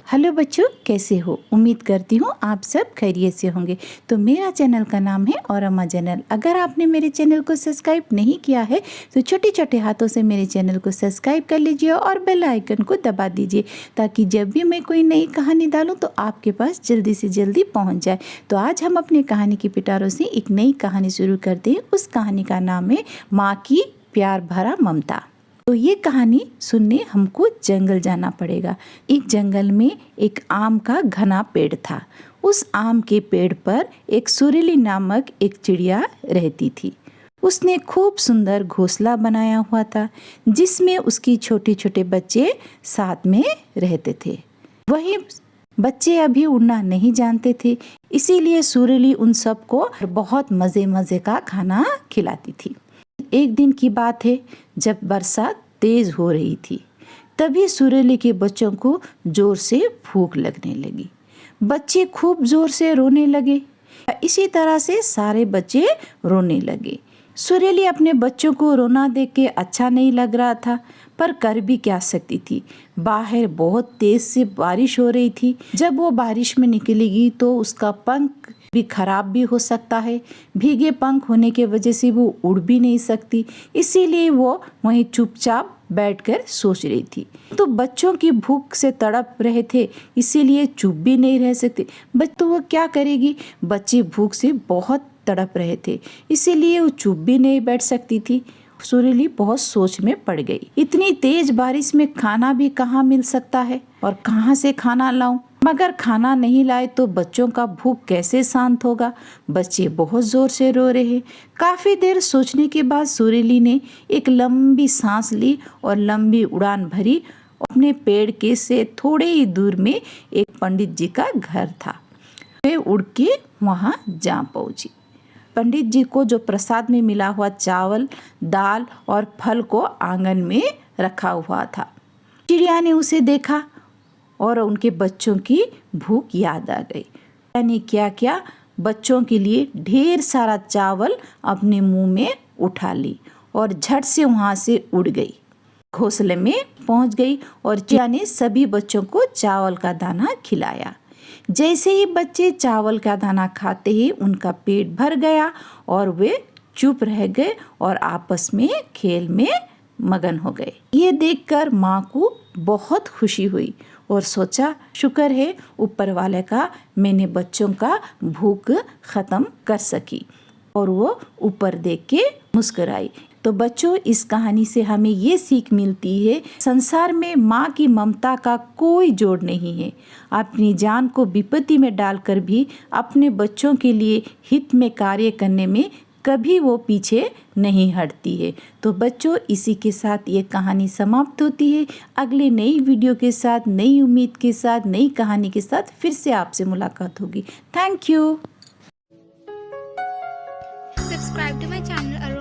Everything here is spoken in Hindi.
हेलो बच्चों, कैसे हो? उम्मीद करती हूँ आप सब खैरियत से होंगे। तो मेरा चैनल का नाम है और अम्मा चैनल। अगर आपने मेरे चैनल को सब्सक्राइब नहीं किया है तो छोटे छोटे हाथों से मेरे चैनल को सब्सक्राइब कर लीजिए और बेल आइकन को दबा दीजिए, ताकि जब भी मैं कोई नई कहानी डालूँ तो आपके पास जल्दी से जल्दी पहुँच जाए। तो आज हम अपनी कहानी की पिटारों से एक नई कहानी शुरू करते हैं। उस कहानी का नाम है माँ की प्यार भरा ममता। तो ये कहानी सुनने हमको जंगल जाना पड़ेगा। एक जंगल में एक आम का घना पेड़ था। उस आम के पेड़ पर एक सुरीली नामक एक चिड़िया रहती थी। उसने खूब सुंदर घोंसला बनाया हुआ था, जिसमें उसकी छोटे छोटे बच्चे साथ में रहते थे। वही बच्चे अभी उड़ना नहीं जानते थे, इसीलिए सुरीली उन सबको बहुत मज़े मज़े का खाना खिलाती थी। एक दिन की बात है, जब बरसात तेज हो रही थी, तभी सुरीली के बच्चों को जोर से भूख लगने लगी। बच्चे खूब जोर से रोने लगे। इसी तरह से सारे बच्चे रोने लगे। सुरीली अपने बच्चों को रोना देख के अच्छा नहीं लग रहा था, पर कर भी क्या सकती थी। बाहर बहुत तेज से बारिश हो रही थी। जब वो बारिश में निकलेगी तो उसका पंख भी खराब भी हो सकता है। भीगे पंख होने के वजह से वो उड़ भी नहीं सकती, इसीलिए वो वहीं चुपचाप बैठकर सोच रही थी। तो बच्चों की भूख से तड़प रहे थे, इसीलिए चुप भी नहीं रह सकते। तो वो क्या करेगी? बच्चे भूख से बहुत तड़प रहे थे, इसीलिए वो चुप भी नहीं बैठ सकती थी। सुरीली बहुत सोच में पड़ गई। इतनी तेज बारिश में खाना भी कहाँ मिल सकता है और कहाँ से खाना लाऊं? मगर खाना नहीं लाए तो बच्चों का भूख कैसे शांत होगा? बच्चे बहुत जोर से रो रहे हैं। काफी देर सोचने के बाद सुरीली ने एक लंबी सांस ली और लंबी उड़ान भरी। अपने पेड़ के से थोड़े ही दूर में एक पंडित जी का घर था। वे उड़ के वहाँ जा पहुंची। पंडित जी को जो प्रसाद में मिला हुआ चावल, दाल और फल को आंगन में रखा हुआ था। चिड़िया ने उसे देखा और उनके बच्चों की भूख याद आ गई। यानी क्या क्या, बच्चों के लिए ढेर सारा चावल अपने मुंह में उठा ली और झट से वहाँ से उड़ गई। घोंसले में पहुँच गई और चिड़िया ने सभी बच्चों को चावल का दाना खिलाया। जैसे ही बच्चे चावल का दाना खाते ही उनका पेट भर गया और वे चुप रह गए और आपस में खेल में मगन हो गए। ये देखकर माँ को बहुत खुशी हुई और सोचा, शुक्र है ऊपर वाले का, मैंने बच्चों का भूख खत्म कर सकी। और वो ऊपर देख के मुस्कुराई। तो बच्चों, इस कहानी से हमें ये सीख मिलती है, संसार में माँ की ममता का कोई जोड़ नहीं है। अपनी जान को विपत्ति में डालकर भी अपने बच्चों के लिए हित में कार्य करने में कभी वो पीछे नहीं हटती है। तो बच्चों, इसी के साथ ये कहानी समाप्त होती है। अगले नई वीडियो के साथ, नई उम्मीद के साथ, नई कहानी के साथ फिर से आपसे मुलाकात होगी। Thank you. Subscribe to my channel